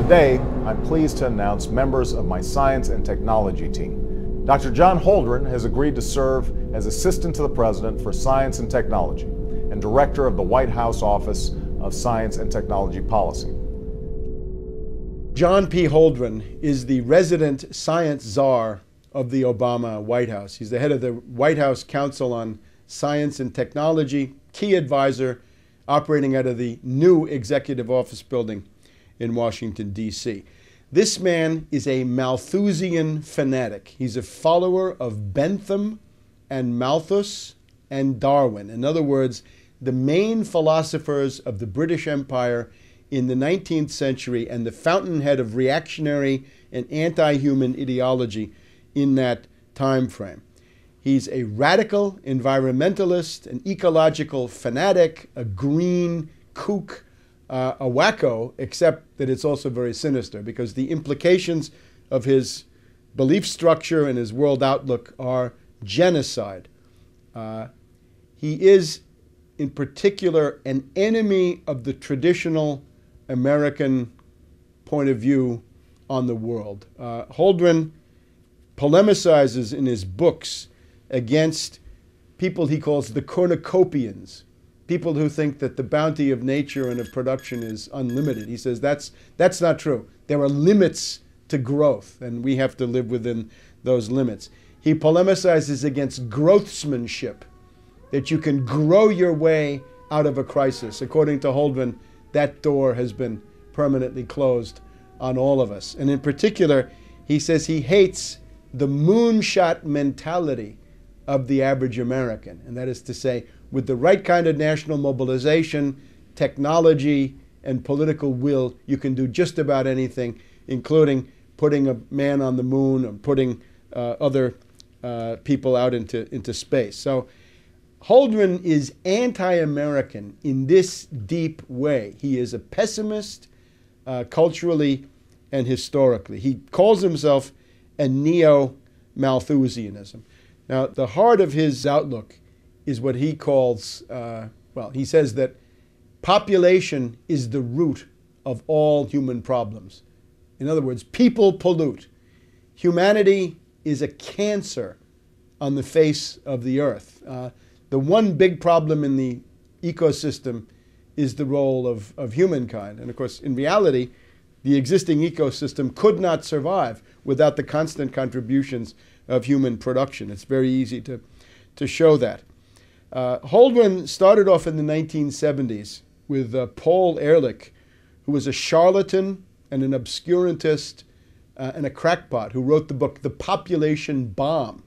Today, I'm pleased to announce members of my science and technology team. Dr. John Holdren has agreed to serve as Assistant to the President for Science and Technology and Director of the White House Office of Science and Technology Policy. John P. Holdren is the resident science czar of the Obama White House. He's the head of the White House Council on Science and Technology, key advisor operating out of the new Executive Office building in Washington, D.C. This man is a Malthusian fanatic. He's a follower of Bentham and Malthus and Darwin. In other words, the main philosophers of the British Empire in the 19th century and the fountainhead of reactionary and anti-human ideology in that time frame. He's a radical environmentalist, an ecological fanatic, a green kook, a wacko, except that it's also very sinister because the implications of his belief structure and his world outlook are genocide. He is, in particular, an enemy of the traditional American point of view on the world. Holdren polemicizes in his books against people he calls the cornucopians, people who think that the bounty of nature and of production is unlimited. He says that's not true. There are limits to growth, and we have to live within those limits. He polemicizes against growthsmanship, that you can grow your way out of a crisis. According to Holdren, that door has been permanently closed on all of us. And in particular, he says he hates the moonshot mentality of the average American. And that is to say, with the right kind of national mobilization, technology, and political will, you can do just about anything, including putting a man on the moon or putting other people out into space. So Holdren is anti-American in this deep way. He is a pessimist culturally and historically. He calls himself a neo-Malthusianism. Now, the heart of his outlook is what he calls, he says that population is the root of all human problems. In other words, people pollute. Humanity is a cancer on the face of the earth. The one big problem in the ecosystem is the role of humankind. And of course, in reality, the existing ecosystem could not survive without the constant contributions of human production. It's very easy to show that. Holdren started off in the 1970s with Paul Ehrlich, who was a charlatan and an obscurantist and a crackpot who wrote the book The Population Bomb.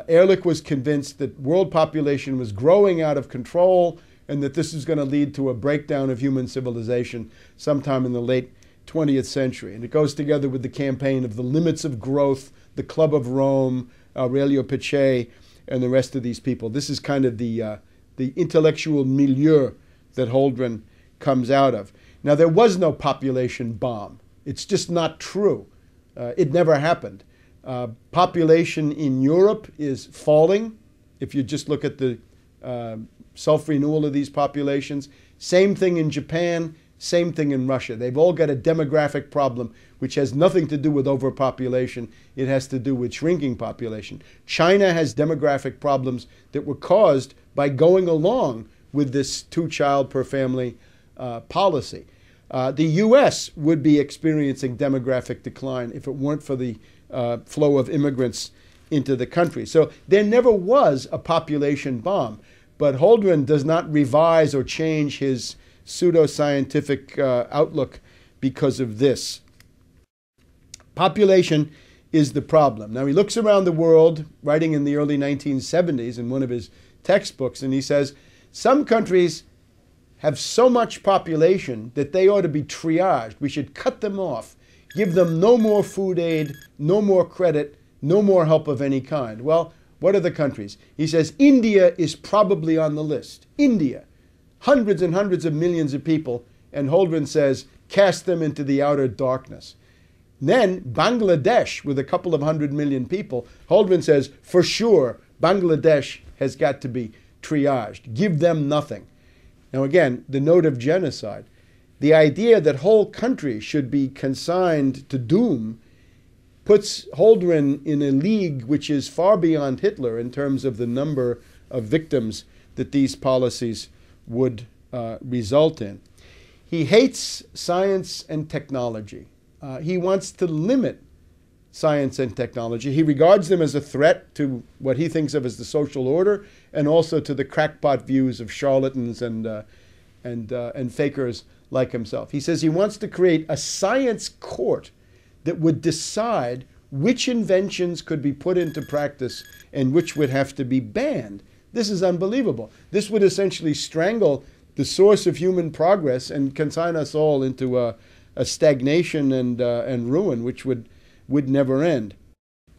Ehrlich was convinced that world population was growing out of control and that this is going to lead to a breakdown of human civilization sometime in the late 20th century. And it goes together with the campaign of the limits of growth, the Club of Rome, Aurelio Peccei, and the rest of these people. This is kind of the intellectual milieu that Holdren comes out of. Now, there was no population bomb. It's just not true. It never happened. Population in Europe is falling. If you just look at the self-renewal of these populations. Same thing in Japan, same thing in Russia. They've all got a demographic problem which has nothing to do with overpopulation. It has to do with shrinking population. China has demographic problems that were caused by going along with this two-child per family policy. The U.S. would be experiencing demographic decline if it weren't for the flow of immigrants into the country. So there never was a population bomb, but Holdren does not revise or change his pseudoscientific outlook because of this. Population is the problem. Now, he looks around the world, writing in the early 1970s in one of his textbooks, and he says, some countries have so much population that they ought to be triaged. We should cut them off, give them no more food aid, no more credit, no more help of any kind. Well, what are the countries? He says India is probably on the list. India, hundreds and hundreds of millions of people, and Holdren says, cast them into the outer darkness. Then Bangladesh, with a couple of 100 million people, Holdren says, for sure, Bangladesh has got to be triaged. Give them nothing. Now again, the note of genocide. the idea that whole countries should be consigned to doom puts Holdren in a league which is far beyond Hitler in terms of the number of victims that these policies would result in. He hates science and technology. He wants to limit science and technology. He regards them as a threat to what he thinks of as the social order, and also to the crackpot views of charlatans and fakers like himself. He says he wants to create a science court that would decide which inventions could be put into practice and which would have to be banned. This is unbelievable. This would essentially strangle the source of human progress and consign us all into a stagnation and ruin, which would never end.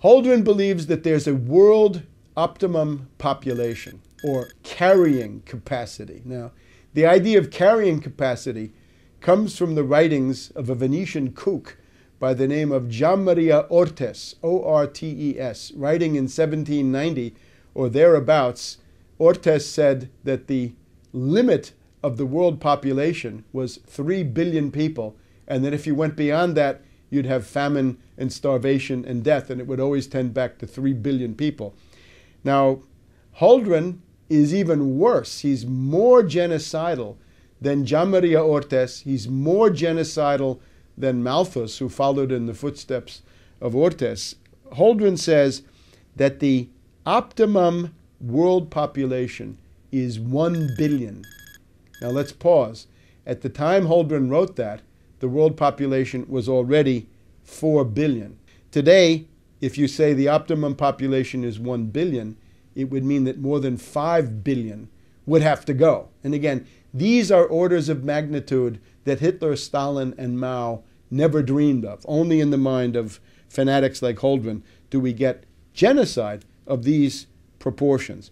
Holdren believes that there's a world optimum population, or carrying capacity. Now, the idea of carrying capacity comes from the writings of a Venetian kook by the name of Gianmaria Ortes, O-R-T-E-S, writing in 1790 or thereabouts. Ortes said that the limit of the world population was 3 billion people, and that if you went beyond that, you'd have famine and starvation and death, and it would always tend back to 3 billion people. Now, Holdren is even worse. He's more genocidal than Gianmaria Ortes. He's more genocidal than Malthus, who followed in the footsteps of Ortes. Holdren says that the optimum world population is 1 billion. Now let's pause. At the time Holdren wrote that, the world population was already 4 billion. Today, if you say the optimum population is 1 billion, it would mean that more than 5 billion would have to go. And again, these are orders of magnitude that Hitler, Stalin, and Mao never dreamed of. Only in the mind of fanatics like Holdren do we get genocide of these proportions.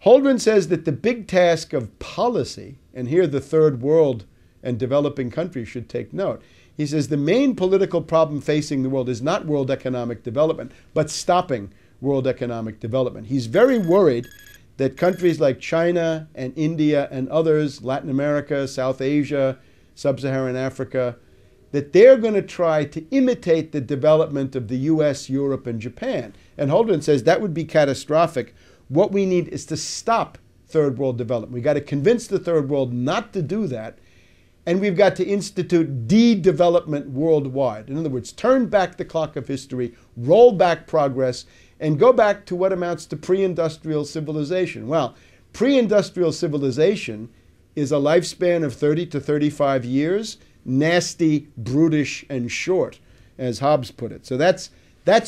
Holdren says that the big task of policy, and here the third world and developing countries should take note. He says the main political problem facing the world is not world economic development, but stopping world economic development. He's very worried that countries like China and India and others, Latin America, South Asia, Sub-Saharan Africa, that they're going to try to imitate the development of the US, Europe, and Japan. And Holdren says that would be catastrophic. What we need is to stop third world development. We've got to convince the third world not to do that, and we've got to institute de-development worldwide. In other words, turn back the clock of history, roll back progress, and go back to what amounts to pre-industrial civilization. Well, pre-industrial civilization is a lifespan of 30 to 35 years, nasty, brutish, and short, as Hobbes put it. So that's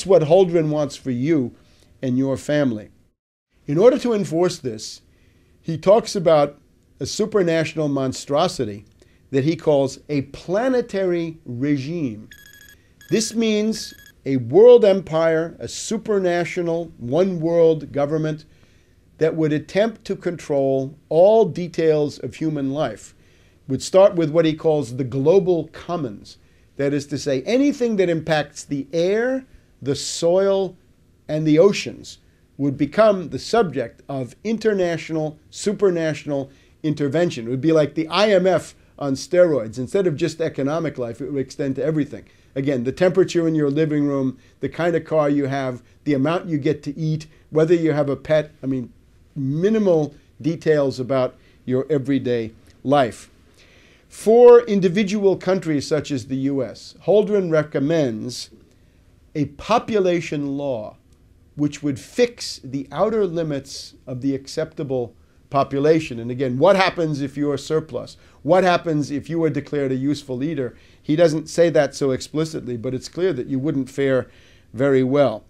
what Holdren wants for you and your family. In order to enforce this, he talks about a supranational monstrosity that he calls a planetary regime. This means a world empire, a supranational, one-world government that would attempt to control all details of human life. Would start with what he calls the global commons. That is to say, anything that impacts the air, the soil, and the oceans would become the subject of international, supranational intervention. It would be like the IMF on steroids. Instead of just economic life, it would extend to everything. Again, the temperature in your living room, the kind of car you have, the amount you get to eat, whether you have a pet. I mean, minimal details about your everyday life. For individual countries such as the US, Holdren recommends a population law which would fix the outer limits of the acceptable population. And again, what happens if you are surplus? What happens if you are declared a useful eater? He doesn't say that so explicitly, but it's clear that you wouldn't fare very well.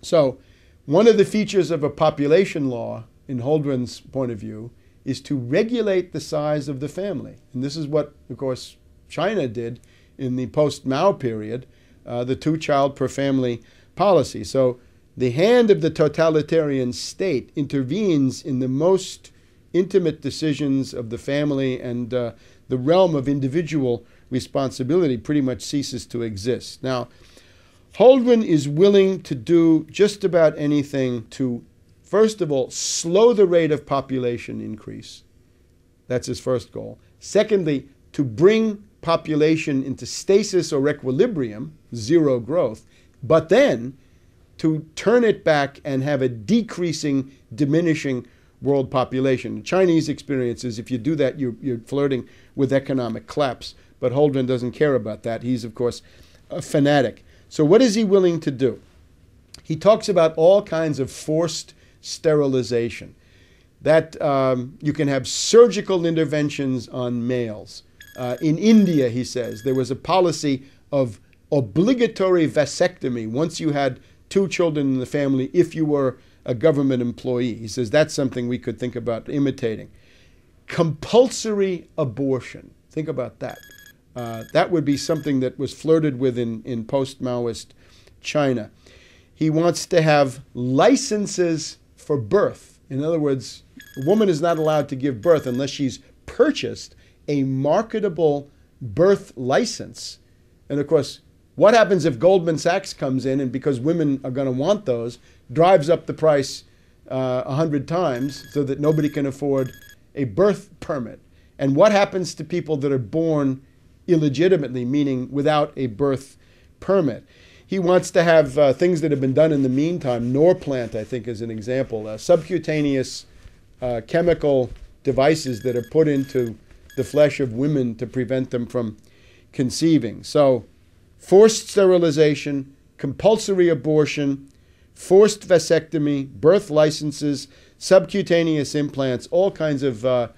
So one of the features of a population law, in Holdren's point of view, is to regulate the size of the family. And this is what, of course, China did in the post-Mao period, the 2-child per family policy. So the hand of the totalitarian state intervenes in the most intimate decisions of the family, and the realm of individual responsibility pretty much ceases to exist. Now, Holdren is willing to do just about anything to, first of all, slow the rate of population increase. That's his first goal. Secondly, to bring population into stasis or equilibrium, zero growth, but then to turn it back and have a decreasing, diminishing world population. The Chinese experience is if you do that, you're flirting with economic collapse. But Holdren doesn't care about that. He's, of course, a fanatic. So what is he willing to do? He talks about all kinds of forced sterilization, that you can have surgical interventions on males. In India, he says, there was a policy of obligatory vasectomy once you had 2 children in the family if you were a government employee. He says that's something we could think about imitating. Compulsory abortion. Think about that. That would be something that was flirted with in post-Maoist China. He wants to have licenses for birth. In other words, a woman is not allowed to give birth unless she's purchased a marketable birth license. And of course, what happens if Goldman Sachs comes in and, because women are going to want those, drives up the price 100 times so that nobody can afford a birth permit? And what happens to people that are born illegitimately, meaning without a birth permit? He wants to have things that have been done in the meantime. Norplant, I think, is an example. Subcutaneous chemical devices that are put into the flesh of women to prevent them from conceiving. So, forced sterilization, compulsory abortion, forced vasectomy, birth licenses, subcutaneous implants, all kinds of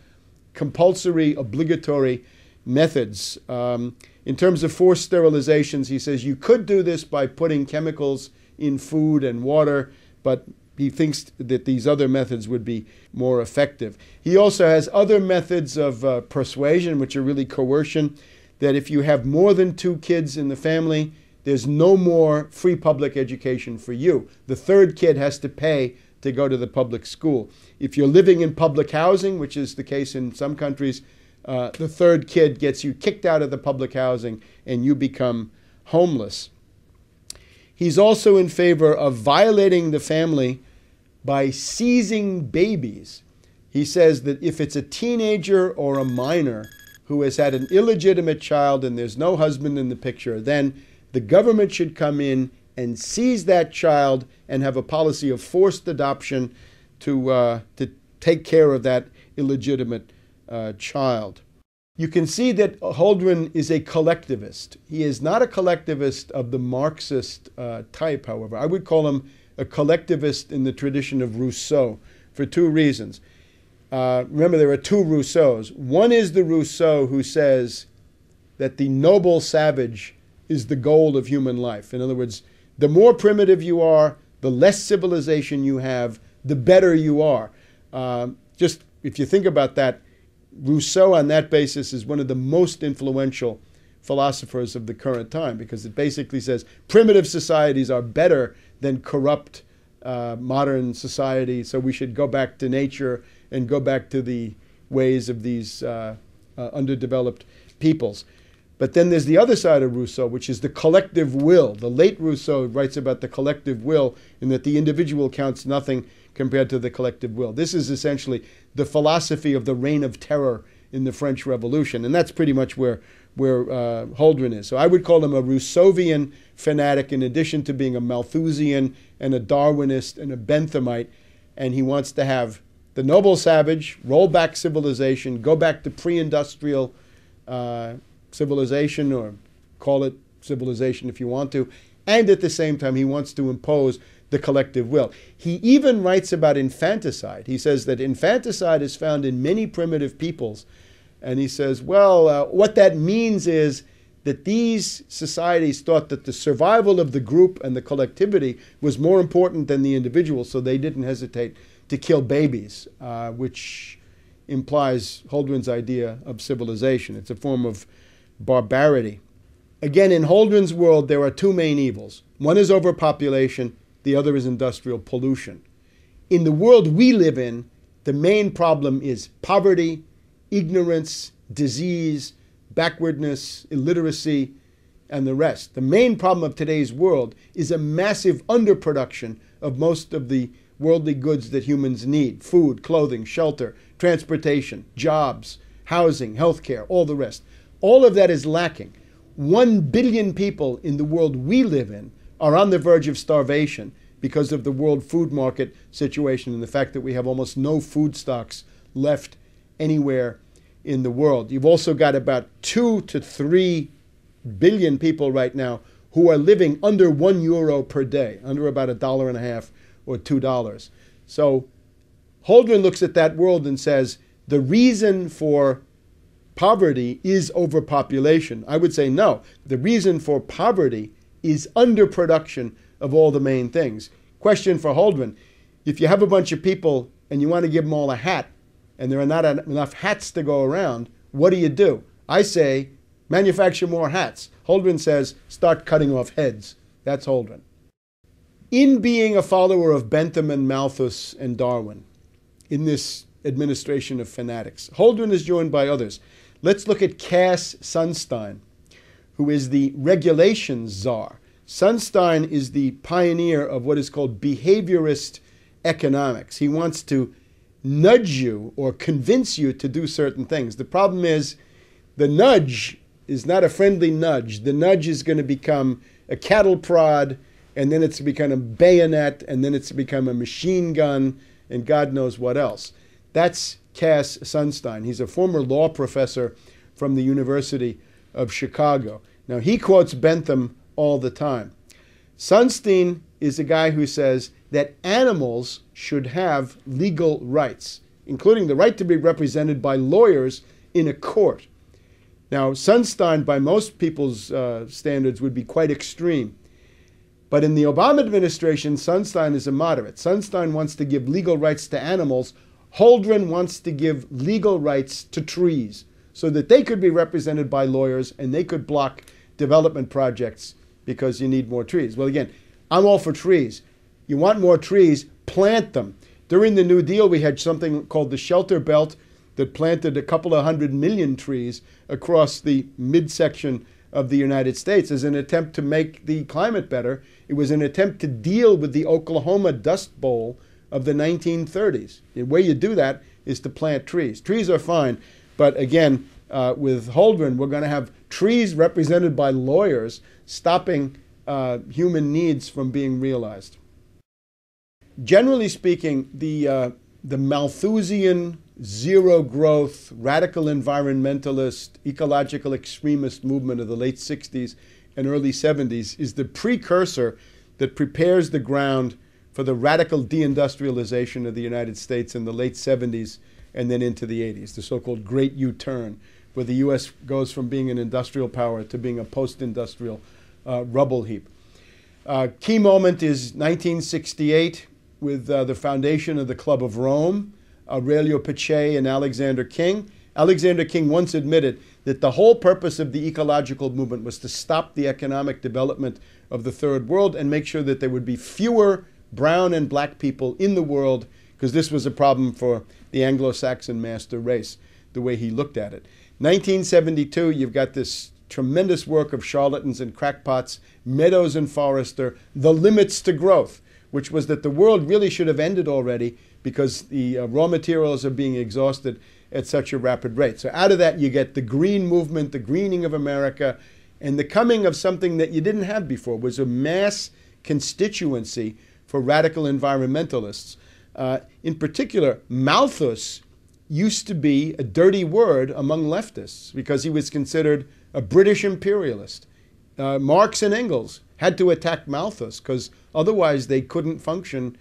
compulsory, obligatory methods. In terms of forced sterilizations, he says you could do this by putting chemicals in food and water, but he thinks that these other methods would be more effective. He also has other methods of persuasion, which are really coercion, that if you have more than 2 kids in the family, there's no more free public education for you. The 3rd kid has to pay to go to the public school. If you're living in public housing, which is the case in some countries, the 3rd kid gets you kicked out of the public housing and you become homeless. He's also in favor of violating the family by seizing babies. He says that if it's a teenager or a minor who has had an illegitimate child and there's no husband in the picture, then the government should come in and seize that child and have a policy of forced adoption to take care of that illegitimate child. You can see that Holdren is a collectivist. He is not a collectivist of the Marxist type, however. I would call him a collectivist in the tradition of Rousseau for 2 reasons. Remember, there are 2 Rousseaus. One is the Rousseau who says that the noble savage is the goal of human life. In other words, the more primitive you are, the less civilization you have, the better you are. Just if you think about that, Rousseau on that basis is one of the most influential philosophers of the current time, because it basically says primitive societies are better than corrupt modern society, so we should go back to nature and go back to the ways of these underdeveloped peoples. But then there's the other side of Rousseau, which is the collective will. The late Rousseau writes about the collective will and that the individual counts nothing compared to the collective will. This is essentially the philosophy of the reign of terror in the French Revolution, and that's pretty much where Holdren is. So I would call him a Rousseauvian fanatic in addition to being a Malthusian and a Darwinist and a Benthamite, and he wants to have the noble savage, roll back civilization, go back to pre-industrial civilization, or call it civilization if you want to, and at the same time he wants to impose the collective will. He even writes about infanticide. He says that infanticide is found in many primitive peoples, and he says, well, what that means is that these societies thought that the survival of the group and the collectivity was more important than the individual, so they didn't hesitate to kill babies, which implies Holdren's idea of civilization. It's a form of barbarity. Again, in Holdren's world, there are 2 main evils. One is overpopulation, the other is industrial pollution. In the world we live in, the main problem is poverty, ignorance, disease, backwardness, illiteracy, and the rest. The main problem of today's world is a massive underproduction of most of the worldly goods that humans need: food, clothing, shelter, transportation, jobs, housing, healthcare, all the rest. All of that is lacking. 1 billion people in the world we live in are on the verge of starvation because of the world food market situation and the fact that we have almost no food stocks left anywhere in the world. You've also got about 2 to 3 billion people right now who are living under €1 per day, under about $1.50 or $2. So Holdren looks at that world and says the reason for poverty is overpopulation. I would say no. The reason for poverty is underproduction of all the main things. Question for Holdren: if you have a bunch of people and you want to give them all a hat and there are not enough hats to go around, what do? I say manufacture more hats. Holdren says start cutting off heads. That's Holdren. In being a follower of Bentham and Malthus and Darwin in this administration of fanatics, Holdren is joined by others. Let's look at Cass Sunstein, who is the regulations czar. Sunstein is the pioneer of what is called behaviorist economics. He wants to nudge you or convince you to do certain things. The problem is the nudge is not a friendly nudge. The nudge is going to become a cattle prod, and then it's become a bayonet, and then it's become a machine gun, and God knows what else. That's Cass Sunstein. He's a former law professor from the University of Chicago. Now, he quotes Bentham all the time. Sunstein is a guy who says that animals should have legal rights, including the right to be represented by lawyers in a court. Now, Sunstein, by most people's standards, would be quite extreme. But in the Obama administration, Sunstein is a moderate. Sunstein wants to give legal rights to animals. Holdren wants to give legal rights to trees so that they could be represented by lawyers and they could block development projects because you need more trees. Well, again, I'm all for trees. You want more trees, plant them. During the New Deal, we had something called the Shelter Belt that planted a couple of 100 million trees across the midsection of the United States as an attempt to make the climate better. It was an attempt to deal with the Oklahoma Dust Bowl of the 1930s. The way you do that is to plant trees. Trees are fine, but again, with Holdren, we're going to have trees represented by lawyers stopping human needs from being realized. Generally speaking, the Malthusian, zero-growth, radical environmentalist, ecological extremist movement of the late 60s and early 70s is the precursor that prepares the ground for the radical deindustrialization of the United States in the late 70s and then into the 80s, the so-called Great U-turn, where the U.S. goes from being an industrial power to being a post-industrial rubble heap. Key moment is 1968 with the foundation of the Club of Rome, Aurelio Pache and Alexander King. Alexander King once admitted that the whole purpose of the ecological movement was to stop the economic development of the third world and make sure that there would be fewer brown and black people in the world, because this was a problem for the Anglo-Saxon master race, the way he looked at it. 1972, you've got this tremendous work of charlatans and crackpots, Meadows and Forrester, The Limits to Growth, which was that the world really should have ended already because the raw materials are being exhausted at such a rapid rate. So out of that, you get the green movement, the greening of America, and the coming of something that you didn't have before, was a mass constituency for radical environmentalists. In particular, Malthus used to be a dirty word among leftists because he was considered a British imperialist. Marx and Engels had to attack Malthus because otherwise they couldn't function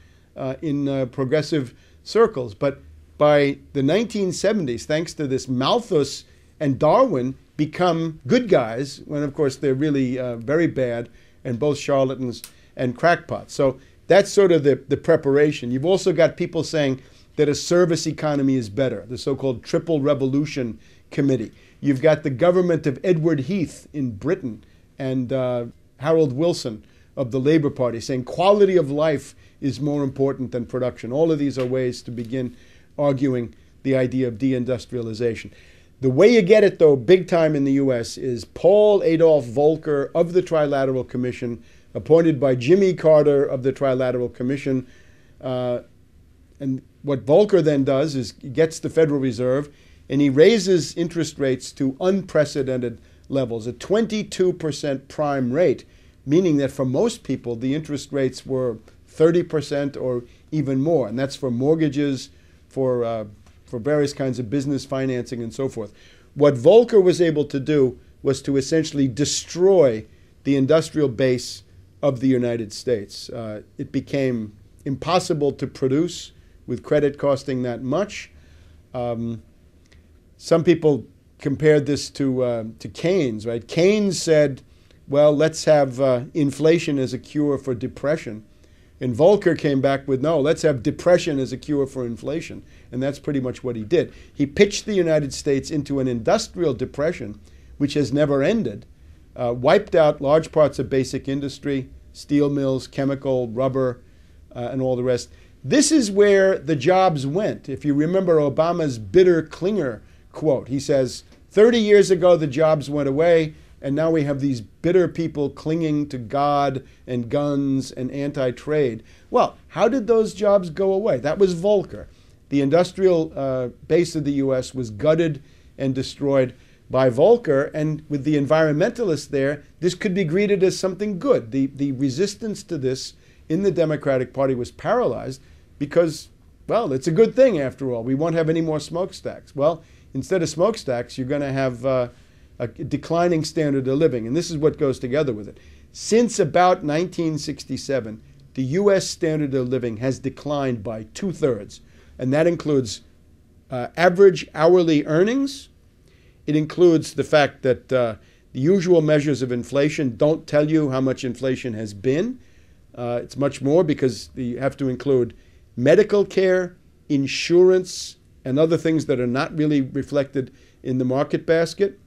in progressive circles. But by the 1970s, thanks to this, Malthus and Darwin become good guys when, of course, they're really very bad and both charlatans and crackpots. So that's sort of the preparation. You've also got people saying that a service economy is better, the so-called Triple Revolution Committee. You've got the government of Edward Heath in Britain and Harold Wilson of the Labour Party saying quality of life is more important than production. All of these are ways to begin arguing the idea of deindustrialization. The way you get it, though, big time in the U.S. is Paul Adolph Volcker of the Trilateral Commission, appointed by Jimmy Carter of the Trilateral Commission. And what Volcker then does is he gets the Federal Reserve. and he raises interest rates to unprecedented levels, a 22% prime rate, meaning that for most people, the interest rates were 30% or even more. And that's for mortgages, for various kinds of business financing and so forth. What Volcker was able to do was to essentially destroy the industrial base of the United States. It became impossible to produce with credit costing that much. Some people compared this to Keynes, right? Keynes said, well, let's have inflation as a cure for depression. And Volcker came back with, no, let's have depression as a cure for inflation. And that's pretty much what he did. He pitched the United States into an industrial depression, which has never ended, wiped out large parts of basic industry, steel mills, chemical, rubber, and all the rest. This is where the jobs went. If you remember Obama's bitter Klinger quote, he says, 30 years ago, the jobs went away, and now we have these bitter people clinging to God and guns and anti-trade. Well, how did those jobs go away? That was Volcker. The industrial base of the U.S. was gutted and destroyed by Volcker, and with the environmentalists there, this could be greeted as something good. The resistance to this in the Democratic Party was paralyzed because, well, it's a good thing after all. We won't have any more smokestacks. Well, instead of smokestacks, you're going to have a declining standard of living, and this is what goes together with it. Since about 1967, the U.S. standard of living has declined by 2/3, and that includes average hourly earnings. It includes the fact that the usual measures of inflation don't tell you how much inflation has been. It's much more because you have to include medical care, insurance, and other things that are not really reflected in the market basket.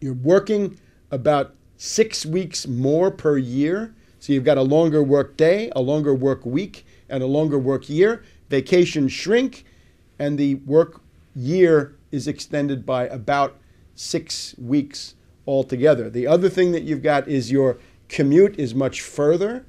You're working about 6 weeks more per year. So you've got a longer work day, a longer work week, and a longer work year. Vacations shrink, and the work year is extended by about 6 weeks altogether. The other thing that you've got is your commute is much further,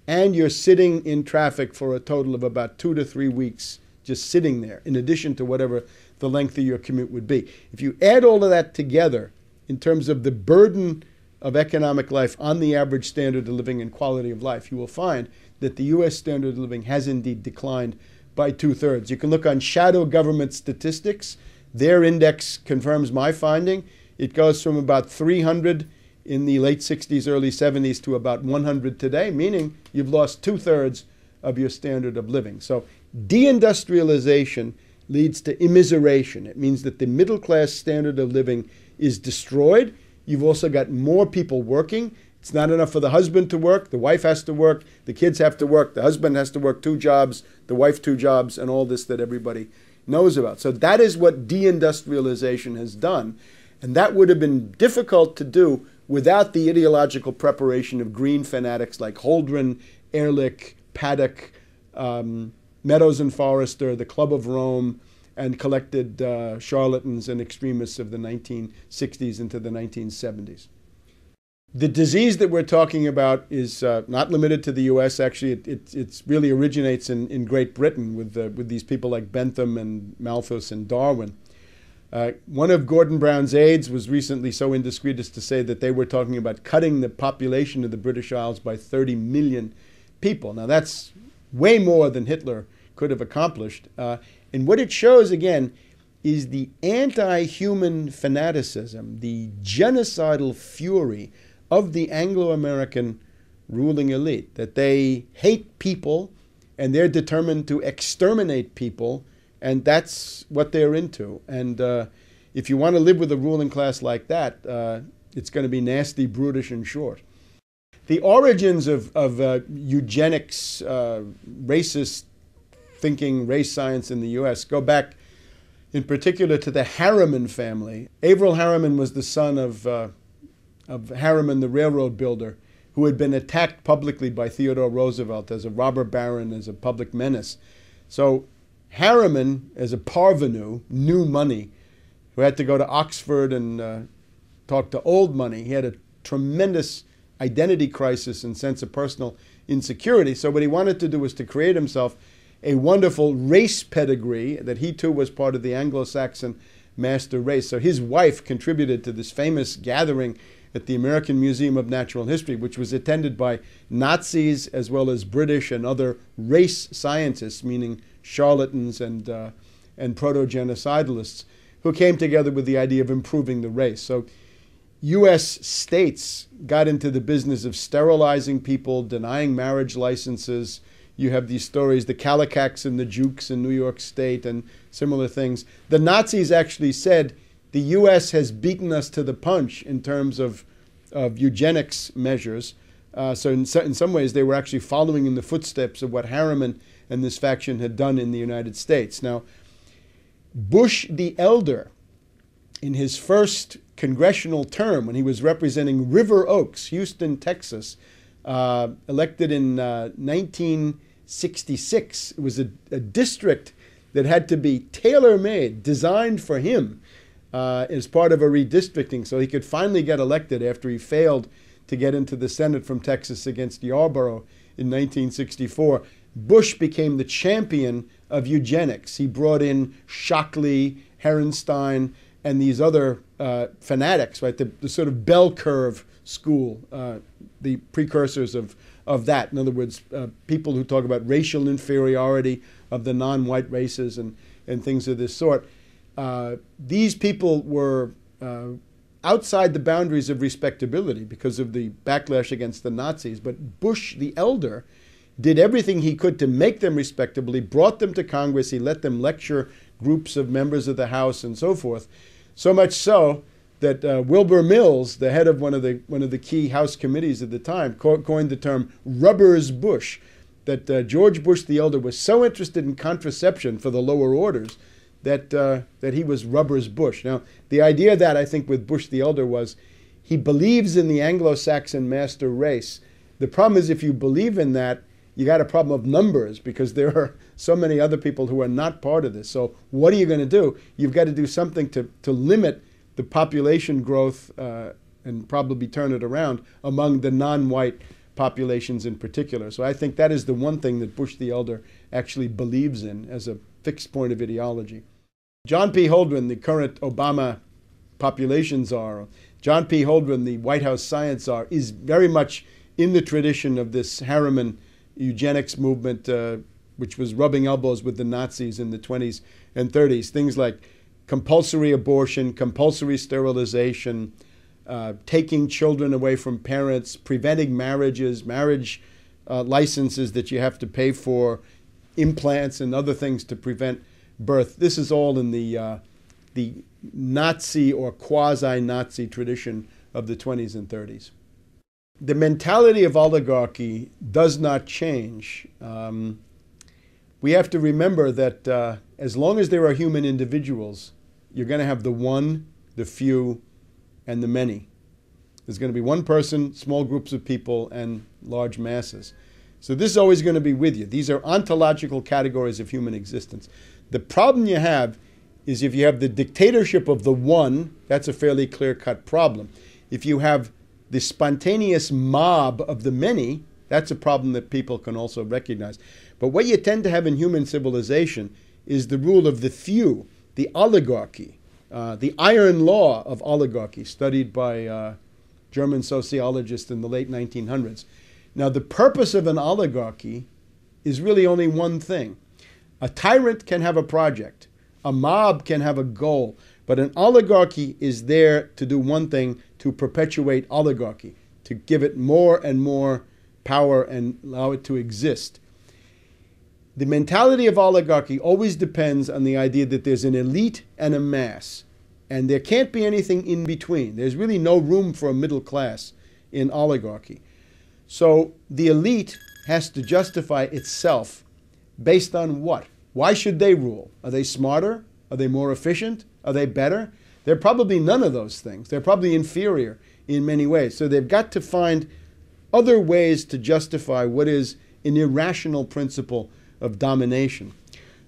and you're sitting in traffic for a total of about 2 to 3 weeks just sitting there, in addition to whatever the length of your commute would be. If you add all of that together in terms of the burden of economic life on the average standard of living and quality of life, you will find that the U.S. standard of living has indeed declined by 2/3. You can look on shadow government statistics. Their index confirms my finding. It goes from about 300 in the late 60s, early 70s to about 100 today, meaning you've lost 2/3 of your standard of living. So deindustrialization leads to immiseration. It means that the middle class standard of living is destroyed. You've also got more people working. It's not enough for the husband to work. The wife has to work. The kids have to work. The husband has to work 2 jobs. The wife 2 jobs, and all this that everybody knows about. So that is what deindustrialization has done. And that would have been difficult to do without the ideological preparation of green fanatics like Holdren, Ehrlich, Paddock, Meadows and Forrester, the Club of Rome, and collected charlatans and extremists of the 1960s into the 1970s. The disease that we're talking about is not limited to the U.S. Actually, it really originates in Great Britain with these people like Bentham and Malthus and Darwin. One of Gordon Brown's aides was recently so indiscreet as to say that they were talking about cutting the population of the British Isles by 30 million people. Now, that's way more than Hitler could have accomplished. And what it shows, again, is the anti-human fanaticism, the genocidal fury of the Anglo-American ruling elite, that they hate people and they're determined to exterminate people, and that's what they're into. And if you want to live with a ruling class like that, it's going to be nasty, brutish, and short. The origins of eugenics, racist thinking, race science in the U.S. go back in particular to the Harriman family. Averell Harriman was the son of Harriman, the railroad builder, who had been attacked publicly by Theodore Roosevelt as a robber baron, as a public menace. So Harriman, as a parvenu, new money, who had to go to Oxford and talk to old money, he had a tremendous identity crisis and sense of personal insecurity. So what he wanted to do was to create himself a wonderful race pedigree, that he too was part of the Anglo-Saxon master race. So his wife contributed to this famous gathering at the American Museum of Natural History, which was attended by Nazis as well as British and other race scientists, meaning charlatans and proto-genocidalists, who came together with the idea of improving the race. So U.S. states got into the business of sterilizing people, denying marriage licenses. You have these stories, the Kallikaks and the Jukes in New York State and similar things. The Nazis actually said, the U.S. has beaten us to the punch in terms of eugenics measures. So in some ways, they were actually following in the footsteps of what Harriman and this faction had done in the United States. Now, Bush the Elder, in his first congressional term, when he was representing River Oaks, Houston, Texas, elected in 1966, it was a district that had to be tailor-made, designed for him, as part of a redistricting, so he could finally get elected after he failed to get into the Senate from Texas against Yarborough in 1964. Bush became the champion of eugenics. He brought in Shockley, Herenstein, and these other fanatics, right? The sort of bell curve school, the precursors of that. In other words, people who talk about racial inferiority of the non-white races and things of this sort. These people were outside the boundaries of respectability because of the backlash against the Nazis. But Bush the Elder did everything he could to make them respectable. He brought them to Congress. He let them lecture groups of members of the House and so forth. So much so that Wilbur Mills, the head of one of the key House committees at the time, coined the term "rubbers Bush." That George Bush the Elder was so interested in contraception for the lower orders that he was rubbers Bush. Now, the idea that I think with Bush the Elder was he believes in the Anglo-Saxon master race. The problem is if you believe in that, you got a problem of numbers because there are so many other people who are not part of this. So what are you going to do? You've got to do something to limit the population growth and probably turn it around among the non-white populations in particular. So I think that is the one thing that Bush the Elder actually believes in as a fixed point of ideology. John P. Holdren, the current Obama population czar, John P. Holdren, the White House science czar, is very much in the tradition of this Harriman eugenics movement, which was rubbing elbows with the Nazis in the 20s and 30s. Things like compulsory abortion, compulsory sterilization, taking children away from parents, preventing marriages, marriage licenses that you have to pay for, implants and other things to prevent birth. This is all in the Nazi or quasi-Nazi tradition of the 20s and 30s. The mentality of oligarchy does not change. We have to remember that as long as there are human individuals, you're going to have the one, the few, and the many. There's going to be one person, small groups of people, and large masses. So this is always going to be with you. These are ontological categories of human existence. The problem you have is if you have the dictatorship of the one, that's a fairly clear-cut problem. If you have the spontaneous mob of the many, that's a problem that people can also recognize. But what you tend to have in human civilization is the rule of the few, the oligarchy, the iron law of oligarchy, studied by German sociologists in the late 1900s. Now, the purpose of an oligarchy is really only one thing. A tyrant can have a project. A mob can have a goal. But an oligarchy is there to do one thing, to perpetuate oligarchy, to give it more and more power and allow it to exist. The mentality of oligarchy always depends on the idea that there's an elite and a mass. And there can't be anything in between. There's really no room for a middle class in oligarchy. So the elite has to justify itself based on what? Why should they rule? Are they smarter? Are they more efficient? Are they better? They're probably none of those things. They're probably inferior in many ways. So they've got to find other ways to justify what is an irrational principle of domination.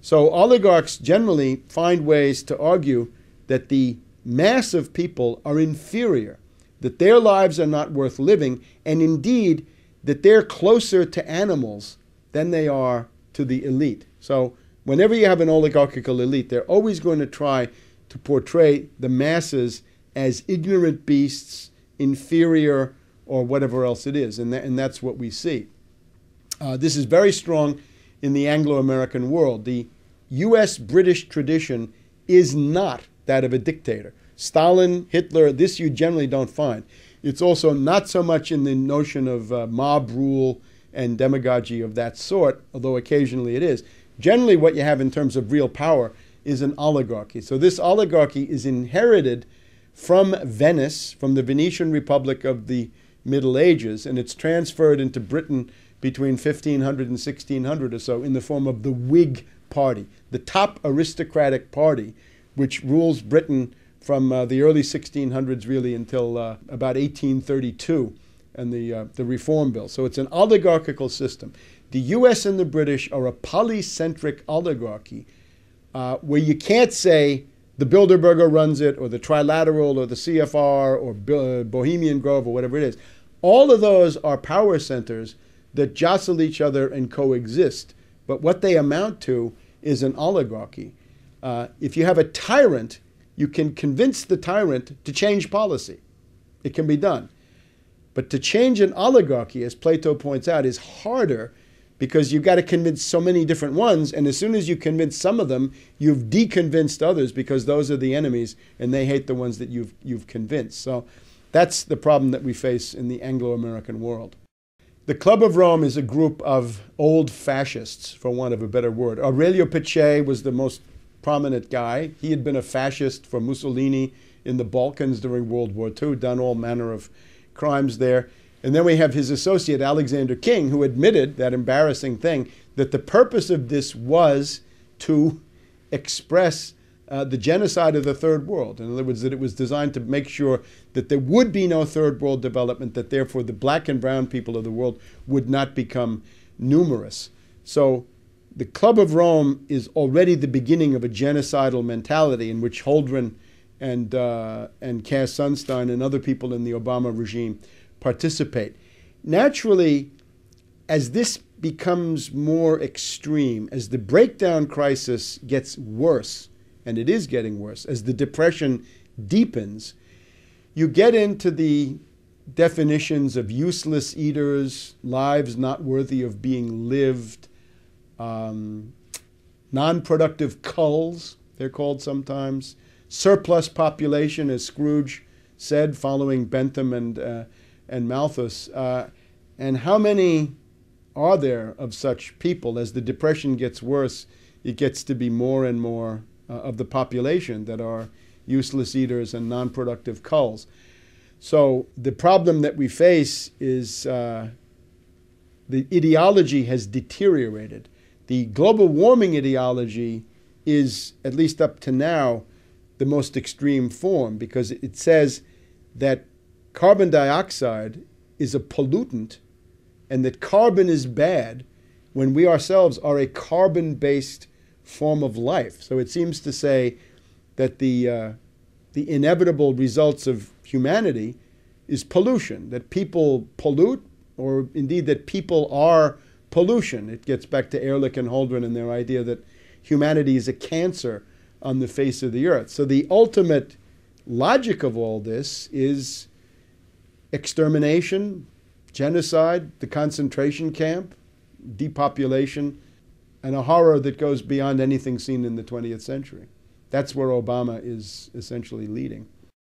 So oligarchs generally find ways to argue that the mass of people are inferior, that their lives are not worth living, and indeed that they're closer to animals than they are to the elite. So whenever you have an oligarchical elite, they're always going to try to portray the masses as ignorant beasts, inferior, or whatever else it is. And that's what we see. This is very strong in the Anglo-American world. The U.S.-British tradition is not that of a dictator. Stalin, Hitler, this you generally don't find. It's also not so much in the notion of mob rule and demagogy of that sort, although occasionally it is. Generally what you have in terms of real power is an oligarchy. So this oligarchy is inherited from Venice, from the Venetian Republic of the Middle Ages, and it's transferred into Britain between 1500 and 1600 or so in the form of the Whig Party, the top aristocratic party, which rules Britain from the early 1600s really until about 1832 and the Reform Bill. So it's an oligarchical system. The US and the British are a polycentric oligarchy where you can't say the Bilderberger runs it, or the Trilateral, or the CFR, or Bohemian Grove, or whatever it is. All of those are power centers that jostle each other and coexist. But what they amount to is an oligarchy. If you have a tyrant, you can convince the tyrant to change policy. It can be done. But to change an oligarchy, as Plato points out, is harder because you've got to convince so many different ones, and as soon as you convince some of them, you've deconvinced others because those are the enemies and they hate the ones that you've convinced. So that's the problem that we face in the Anglo-American world. The Club of Rome is a group of old fascists, for want of a better word. Aurelio Pichet was the most prominent guy. He had been a fascist for Mussolini in the Balkans during World War II, done all manner of crimes there. And then we have his associate, Alexander King, who admitted that embarrassing thing, that the purpose of this was to express the genocide of the Third World. In other words, that it was designed to make sure that there would be no Third World development, that therefore the black and brown people of the world would not become numerous. So the Club of Rome is already the beginning of a genocidal mentality in which Holdren and Cass Sunstein and other people in the Obama regime participate. Naturally, as this becomes more extreme, as the breakdown crisis gets worse, and it is getting worse, as the depression deepens, you get into the definitions of useless eaters, lives not worthy of being lived, non-productive culls, they're called sometimes, surplus population, as Scrooge said, following Bentham and Malthus. And how many are there of such people? As the depression gets worse, it gets to be more and more of the population that are useless eaters and non-productive culls. So the problem that we face is the ideology has deteriorated. The global warming ideology is, at least up to now, the most extreme form because it says that carbon dioxide is a pollutant and that carbon is bad when we ourselves are a carbon-based form of life. So it seems to say that the inevitable results of humanity is pollution, that people pollute, or indeed that people are pollution. It gets back to Ehrlich and Holdren and their idea that humanity is a cancer on the face of the earth. So the ultimate logic of all this is extermination, genocide, the concentration camp, depopulation, and a horror that goes beyond anything seen in the 20th century. That's where Obama is essentially leading.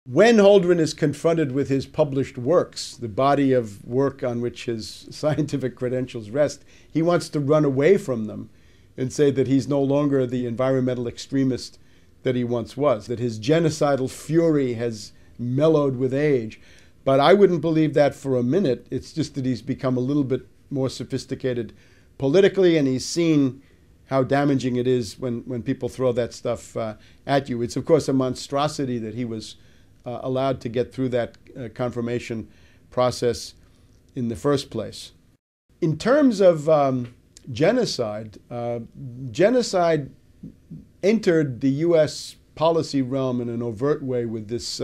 When Holdren is confronted with his published works, the body of work on which his scientific credentials rest, he wants to run away from them and say that he's no longer the environmental extremist that he once was, that his genocidal fury has mellowed with age. But I wouldn't believe that for a minute. It's just that he's become a little bit more sophisticated politically, and he's seen how damaging it is when people throw that stuff at you. It's, of course, a monstrosity that he was allowed to get through that confirmation process in the first place. In terms of genocide, genocide entered the U.S. policy realm in an overt way with this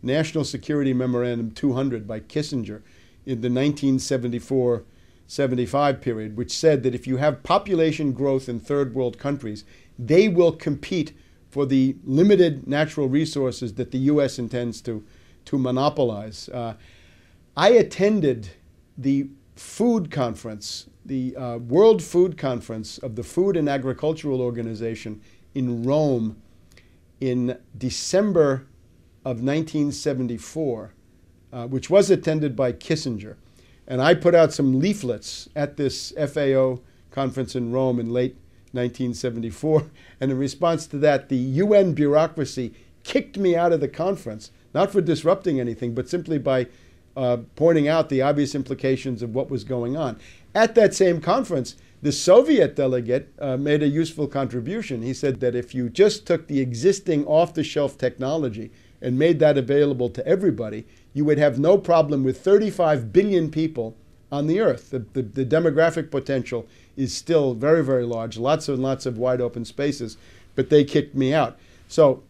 National Security Memorandum 200 by Kissinger in the 1974-75 period, which said that if you have population growth in third world countries, they will compete for the limited natural resources that the U.S. intends to monopolize. I attended the food conference, the World Food Conference of the Food and Agricultural Organization in Rome in December of 1974, which was attended by Kissinger. And I put out some leaflets at this FAO conference in Rome in late 1974. And in response to that, the UN bureaucracy kicked me out of the conference, not for disrupting anything, but simply by pointing out the obvious implications of what was going on. At that same conference, the Soviet delegate made a useful contribution. He said that if you just took the existing off-the-shelf technology and made that available to everybody, you would have no problem with 35 billion people on the earth. The demographic potential is still very, very large, lots and lots of wide open spaces, but they kicked me out. So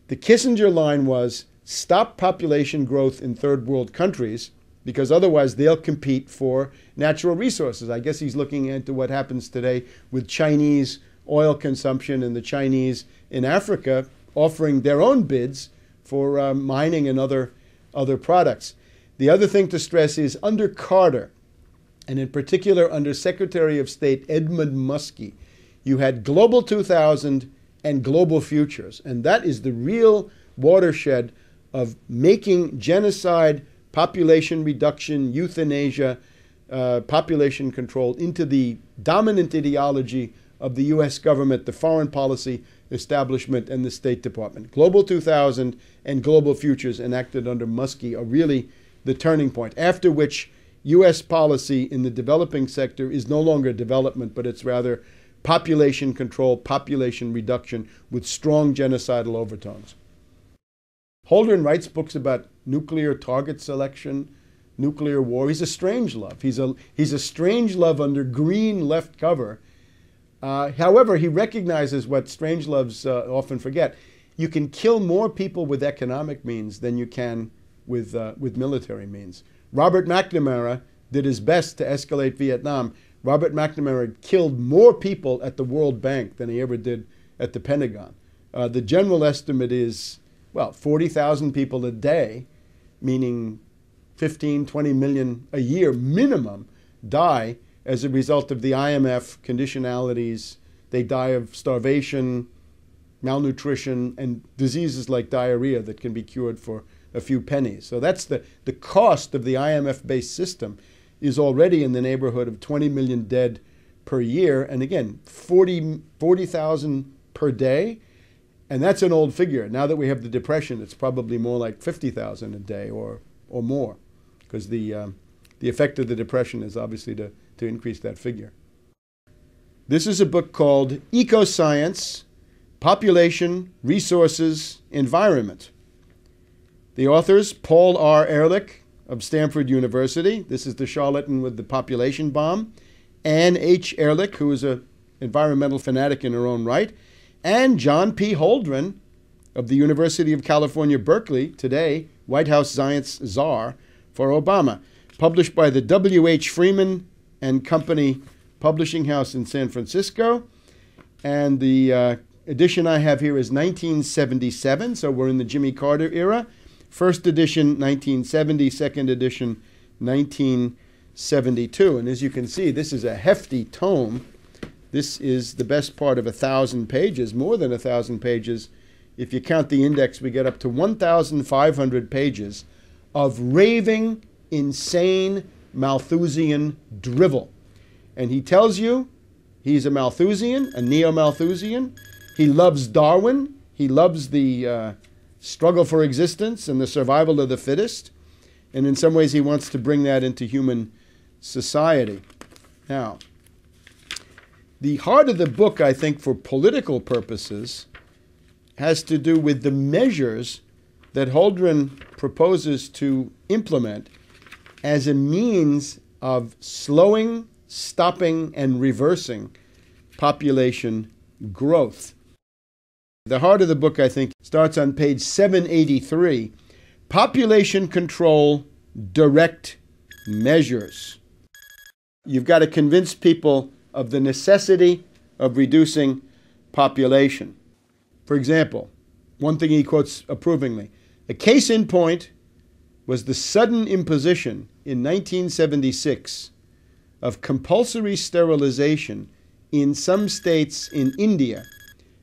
the Kissinger line was, stop population growth in third world countries, because otherwise they'll compete for natural resources. I guess he's looking into what happens today with Chinese oil consumption and the Chinese in Africa offering their own bids for mining and other products. The other thing to stress is under Carter, and in particular under Secretary of State Edmund Muskie, you had Global 2000 and Global Futures. And that is the real watershed of making genocide, population reduction, euthanasia, population control into the dominant ideology of the U.S. government, the foreign policy establishment, and the State Department. Global 2000 and Global Futures enacted under Muskie are really the turning point, after which U.S. policy in the developing sector is no longer development, but it's rather population control, population reduction with strong genocidal overtones. Holdren writes books about nuclear target selection, nuclear war. He's a strangelove. He's a strangelove under green left cover. However, he recognizes what strangeloves often forget. You can kill more people with economic means than you can with military means. Robert McNamara did his best to escalate Vietnam. Robert McNamara killed more people at the World Bank than he ever did at the Pentagon. The general estimate is, 40,000 people a day, meaning 15, 20 million a year minimum, die as a result of the IMF conditionalities. They die of starvation, malnutrition, and diseases like diarrhea that can be cured for a few pennies. So that's the cost of the IMF-based system is already in the neighborhood of 20 million dead per year. And again, 40,000 per day. And that's an old figure. Now that we have the Depression, it's probably more like 50,000 a day or more, because the effect of the Depression is obviously to increase that figure. This is a book called Ecoscience, Population, Resources, Environment. The authors, Paul R. Ehrlich of Stanford University. This is the charlatan with the population bomb. Ann H. Ehrlich, who is an environmental fanatic in her own right. And John P. Holdren of the University of California, Berkeley, today White House science czar for Obama. Published by the W.H. Freeman and Company Publishing House in San Francisco. And the edition I have here is 1977, so we're in the Jimmy Carter era. First edition, 1970, second edition, 1972. And as you can see, this is a hefty tome. This is the best part of 1,000 pages, more than 1,000 pages. If you count the index, we get up to 1,500 pages of raving, insane Malthusian drivel. And he tells you he's a Malthusian, a neo-Malthusian. He loves Darwin. He loves the struggle for existence and the survival of the fittest. And in some ways, he wants to bring that into human society. Now, the heart of the book, I think, for political purposes, has to do with the measures that Holdren proposes to implement as a means of slowing, stopping, and reversing population growth. The heart of the book, I think, starts on page 783. Population control, direct measures. You've got to convince people of the necessity of reducing population. For example, one thing he quotes approvingly, a case in point was the sudden imposition in 1976 of compulsory sterilization in some states in India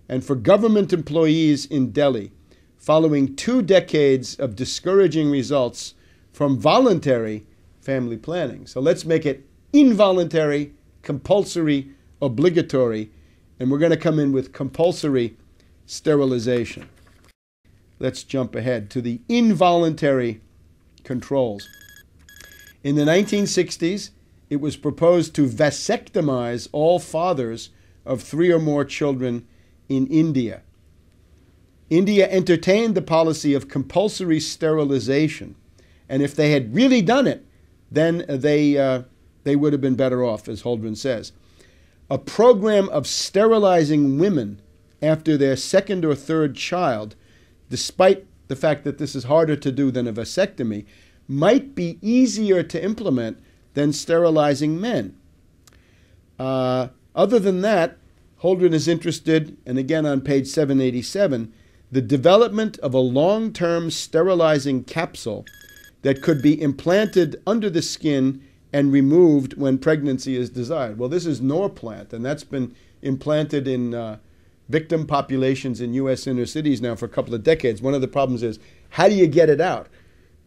and for government employees in Delhi, following 2 decades of discouraging results from voluntary family planning. So let's make it involuntary, compulsory, obligatory, and we're going to come in with compulsory sterilization. Let's jump ahead to the involuntary controls. In the 1960s, it was proposed to vasectomize all fathers of 3 or more children in India. India entertained the policy of compulsory sterilization, and if they had really done it, then they would have been better off, as Holdren says. A program of sterilizing women after their 2nd or 3rd child, despite the fact that this is harder to do than a vasectomy, might be easier to implement than sterilizing men. Other than that, Holdren is interested, and again on page 787, the development of a long-term sterilizing capsule that could be implanted under the skin and removed when pregnancy is desired. Well, this is Norplant, and that's been implanted in victim populations in U.S. inner cities now for a couple of decades. One of the problems is, how do you get it out?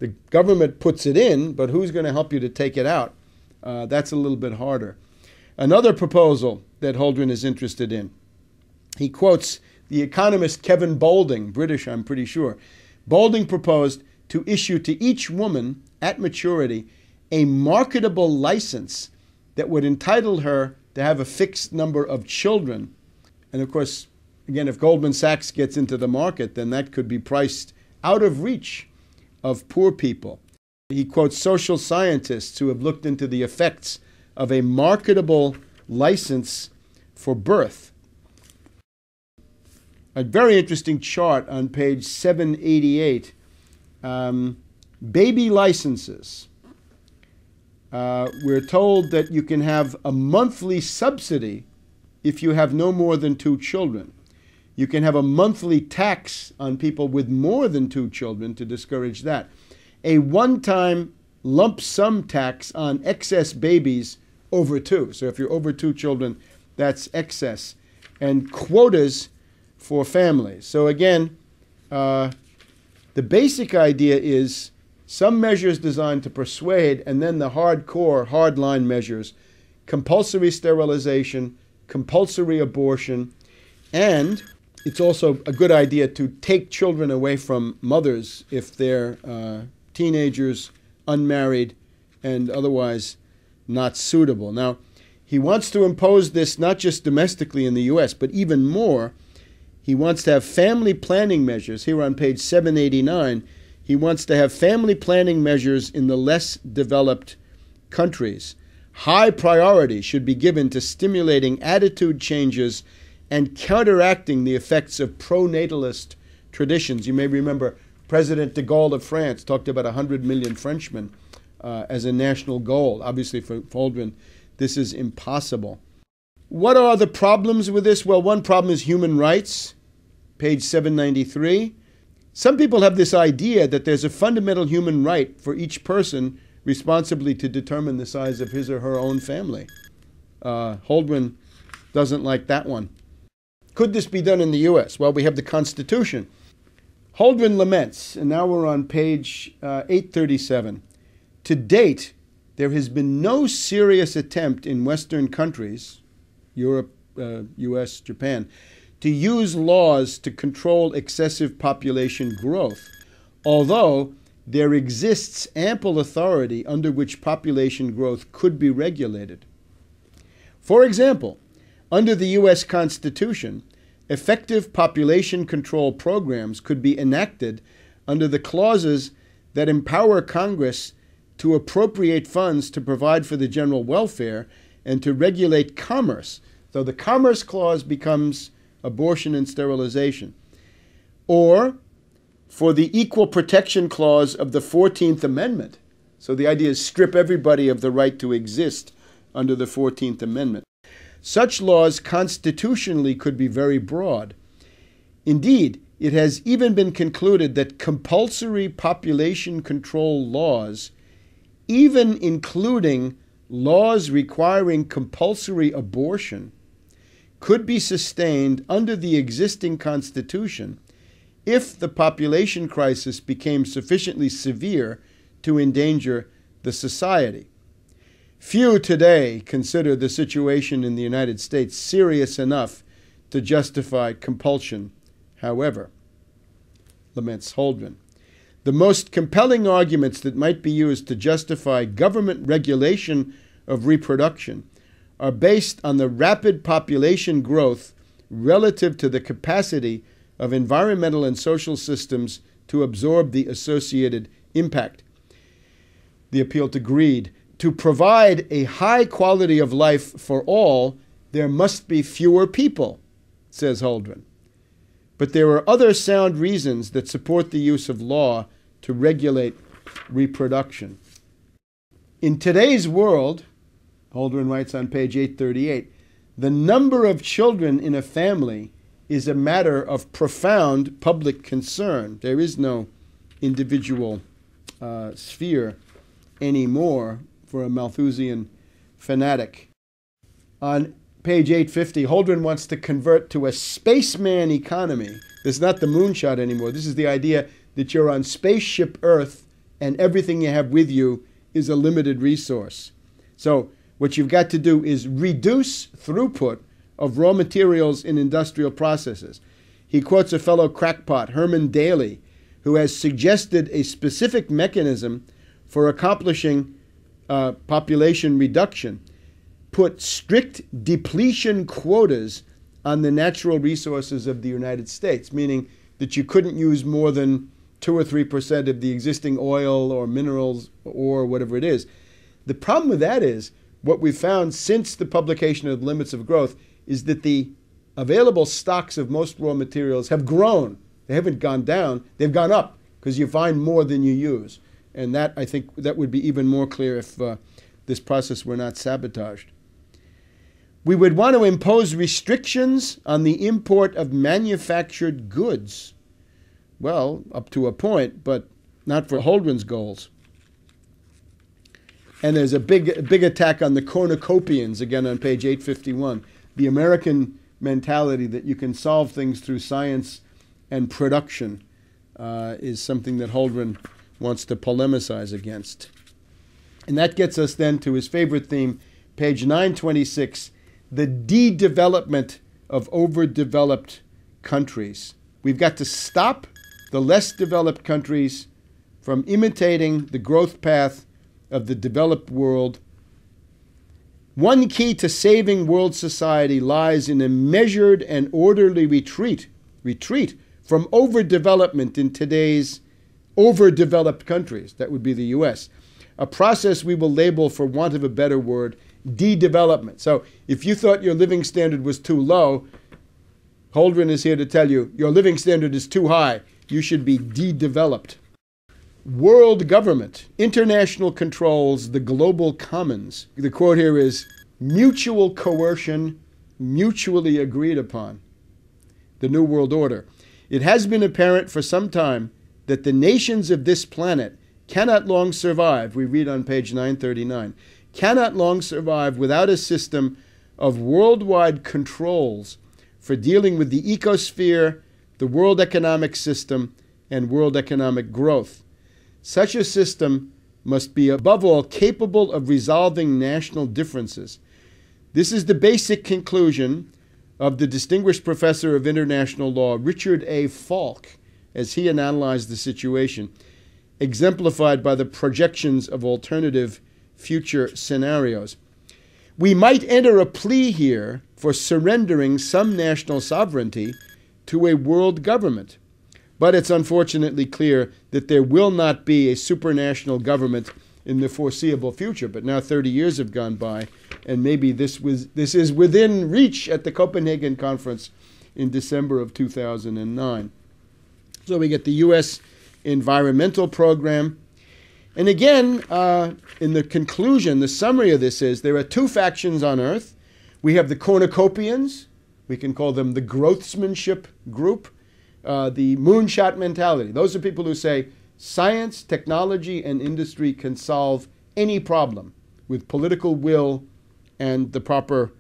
The government puts it in, but who's going to help you to take it out? That's a little bit harder. Another proposal that Holdren is interested in, he quotes the economist Kevin Boulding, British, I'm pretty sure. Boulding proposed to issue to each woman at maturity a marketable license that would entitle her to have a fixed number of children. And of course, again, if Goldman Sachs gets into the market, then that could be priced out of reach of poor people. He quotes social scientists who have looked into the effects of a marketable license for birth. A very interesting chart on page 788. Baby licenses. We're told that you can have a monthly subsidy if you have no more than 2 children. You can have a monthly tax on people with more than 2 children to discourage that. A one-time lump sum tax on excess babies over 2. So if you're over 2 children, that's excess. And quotas for families. So again, the basic idea is some measures designed to persuade, and then the hardcore, hardline measures, compulsory sterilization, compulsory abortion, and it's also a good idea to take children away from mothers if they're teenagers, unmarried, and otherwise not suitable. Now, he wants to impose this not just domestically in the U.S., but even more. He wants to have family planning measures. Here on page 789, he wants to have family planning measures in the less developed countries. High priority should be given to stimulating attitude changes and counteracting the effects of pro-natalist traditions. You may remember President de Gaulle of France talked about 100 million Frenchmen as a national goal. Obviously, for Holdren, this is impossible. What are the problems with this? Well, one problem is human rights, page 793. Some people have this idea that there's a fundamental human right for each person responsibly to determine the size of his or her own family. Holdren doesn't like that one. Could this be done in the U.S.? Well, we have the Constitution. Holdren laments, and now we're on page 837. To date, there has been no serious attempt in Western countries, Europe, U.S., Japan, to use laws to control excessive population growth, although there exists ample authority under which population growth could be regulated. For example, under the U.S. Constitution, effective population control programs could be enacted under the clauses that empower Congress to appropriate funds to provide for the general welfare and to regulate commerce. So the Commerce Clause becomes abortion and sterilization. Or for the Equal Protection Clause of the 14th Amendment. So the idea is strip everybody of the right to exist under the 14th Amendment. Such laws constitutionally could be very broad. Indeed, it has even been concluded that compulsory population control laws, even including laws requiring compulsory abortion, could be sustained under the existing Constitution if the population crisis became sufficiently severe to endanger the society. Few today consider the situation in the United States serious enough to justify compulsion, however, laments Holdren. The most compelling arguments that might be used to justify government regulation of reproduction are based on the rapid population growth relative to the capacity of environmental and social systems to absorb the associated impact. The appeal to greed. To provide a high quality of life for all, there must be fewer people, says Holdren. But there are other sound reasons that support the use of law to regulate reproduction. In today's world, Holdren writes on page 838, the number of children in a family is a matter of profound public concern. There is no individual sphere anymore for a Malthusian fanatic. On page 850, Holdren wants to convert to a spaceman economy. This is not the moonshot anymore. This is the idea that you're on spaceship Earth and everything you have with you is a limited resource. So what you've got to do is reduce throughput of raw materials in industrial processes. He quotes a fellow crackpot, Herman Daly, who has suggested a specific mechanism for accomplishing population reduction. Put strict depletion quotas on the natural resources of the United States, meaning that you couldn't use more than 2 or 3% of the existing oil or minerals or whatever it is. The problem with that is, what we've found since the publication of the Limits of Growth is that the available stocks of most raw materials have grown. They haven't gone down, they've gone up because you find more than you use. And that, I think, that would be even more clear if this process were not sabotaged. We would want to impose restrictions on the import of manufactured goods. Well, up to a point, but not for Holdren's goals. And there's a big attack on the cornucopians, again on page 851. The American mentality that you can solve things through science and production is something that Holdren wants to polemicize against. And that gets us then to his favorite theme, page 926, the de-development of overdeveloped countries. We've got to stop the less developed countries from imitating the growth path of the developed world. One key to saving world society lies in a measured and orderly retreat from overdevelopment in today's overdeveloped countries. That would be the U.S. A process we will label, for want of a better word, de-development. So if you thought your living standard was too low, Holdren is here to tell you your living standard is too high. You should be de-developed. World government, international controls, the global commons. The quote here is, mutual coercion, mutually agreed upon. The New World Order. It has been apparent for some time that the nations of this planet cannot long survive, we read on page 939, cannot long survive without a system of worldwide controls for dealing with the ecosphere, the world economic system, and world economic growth. Such a system must be, above all, capable of resolving national differences. This is the basic conclusion of the distinguished professor of international law, Richard A. Falk, as he analyzed the situation, exemplified by the projections of alternative future scenarios. We might enter a plea here for surrendering some national sovereignty to a world government. But it's unfortunately clear that there will not be a supranational government in the foreseeable future. But now 30 years have gone by, and maybe this is within reach at the Copenhagen Conference in December of 2009. So we get the U.S. environmental program. And again, in the conclusion, the summary of this is there are two factions on Earth. We have the cornucopians. We can call them the growthsmanship group. the moonshot mentality. Those are people who say science, technology, and industry can solve any problem with political will and the proper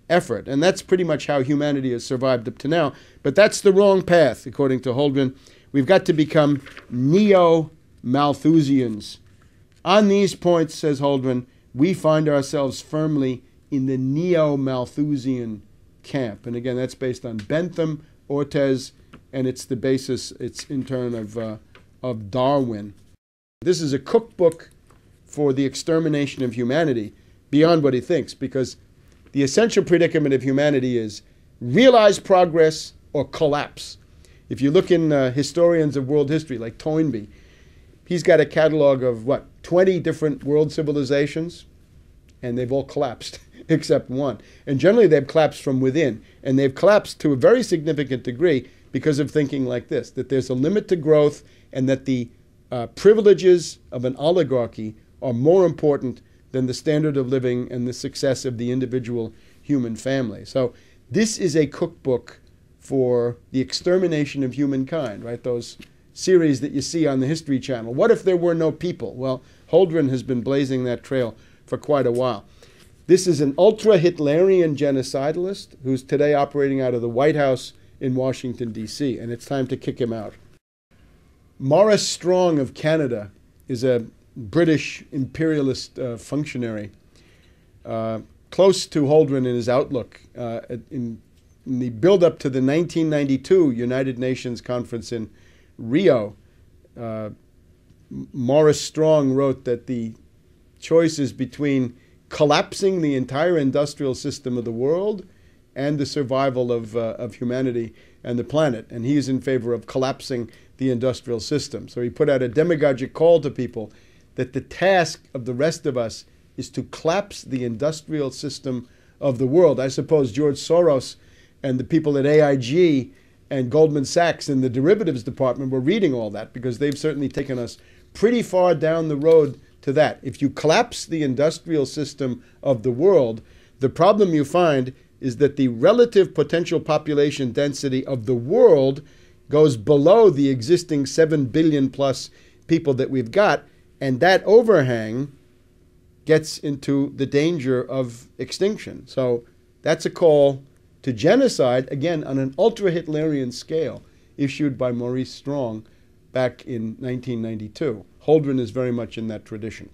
effort. And that's pretty much how humanity has survived up to now. But that's the wrong path, according to Holdren. We've got to become neo-Malthusians. On these points, says Holdren, we find ourselves firmly in the neo-Malthusian camp. And again, that's based on Bentham, Ortiz, and it's the basis, it's in turn of Darwin. This is a cookbook for the extermination of humanity beyond what he thinks, because the essential predicament of humanity is realize progress or collapse. If you look in historians of world history, like Toynbee, he's got a catalog of, 20 different world civilizations, and they've all collapsed except one. And generally they've collapsed from within, and they've collapsed to a very significant degree because of thinking like this, that there's a limit to growth and that the privileges of an oligarchy are more important than the standard of living and the success of the individual human family. So this is a cookbook for the extermination of humankind, right? Those series that you see on the History Channel. What if there were no people? Well, Holdren has been blazing that trail for quite a while. This is an ultra-Hitlerian genocidalist who's today operating out of the White House in Washington, D.C., and it's time to kick him out. Maurice Strong of Canada is a British imperialist functionary, close to Holdren in his outlook. In the build-up to the 1992 United Nations Conference in Rio, Maurice Strong wrote that the choice is between collapsing the entire industrial system of the world and the survival of humanity and the planet. And he's in favor of collapsing the industrial system. So he put out a demagogic call to people that the task of the rest of us is to collapse the industrial system of the world. I suppose George Soros and the people at AIG and Goldman Sachs in the derivatives department were reading all that, because they've certainly taken us pretty far down the road to that. If you collapse the industrial system of the world, the problem you find is that the relative potential population density of the world goes below the existing 7 billion plus people that we've got, and that overhang gets into the danger of extinction. So that's a call to genocide, again, on an ultra-Hitlerian scale, issued by Maurice Strong back in 1992. Holdren is very much in that tradition.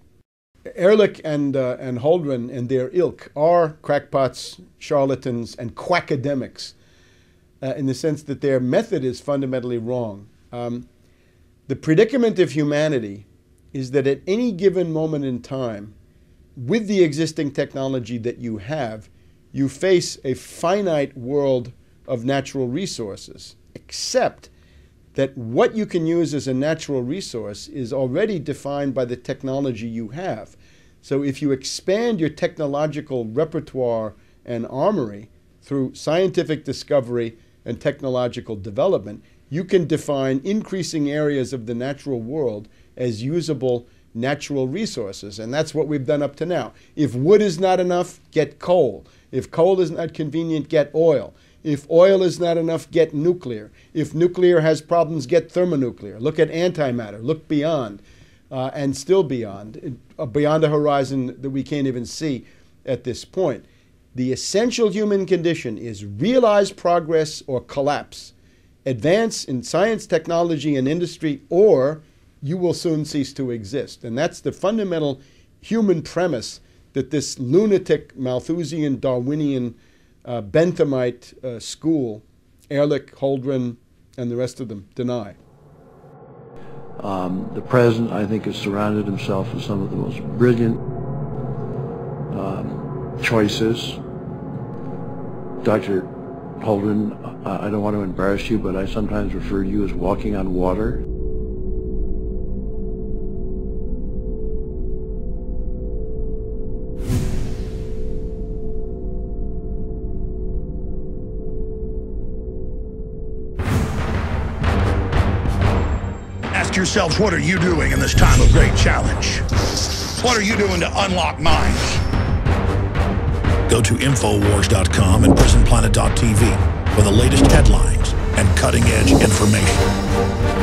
Ehrlich and Holdren and their ilk are crackpots, charlatans, and quackademics, in the sense that their method is fundamentally wrong. The predicament of humanity is that at any given moment in time, with the existing technology that you have, you face a finite world of natural resources, except that what you can use as a natural resource is already defined by the technology you have. So if you expand your technological repertoire and armory through scientific discovery and technological development, you can define increasing areas of the natural world as usable natural resources. And that's what we've done up to now. If wood is not enough, get coal. If coal is not convenient, get oil. If oil is not enough, get nuclear. If nuclear has problems, get thermonuclear. Look at antimatter. Look beyond, and still beyond a horizon that we can't even see at this point. The essential human condition is realize progress or collapse. Advance in science, technology, and industry, or you will soon cease to exist. And that's the fundamental human premise that this lunatic, Malthusian, Darwinian, Benthamite school, Ehrlich, Holdren, and the rest of them, deny. The president, I think, has surrounded himself with some of the most brilliant choices. Dr. Holdren, I don't want to embarrass you, but I sometimes refer to you as walking on water. Ask yourselves, what are you doing in this time of great challenge? What are you doing to unlock minds? Go to Infowars.com and PrisonPlanet.tv for the latest headlines and cutting-edge information.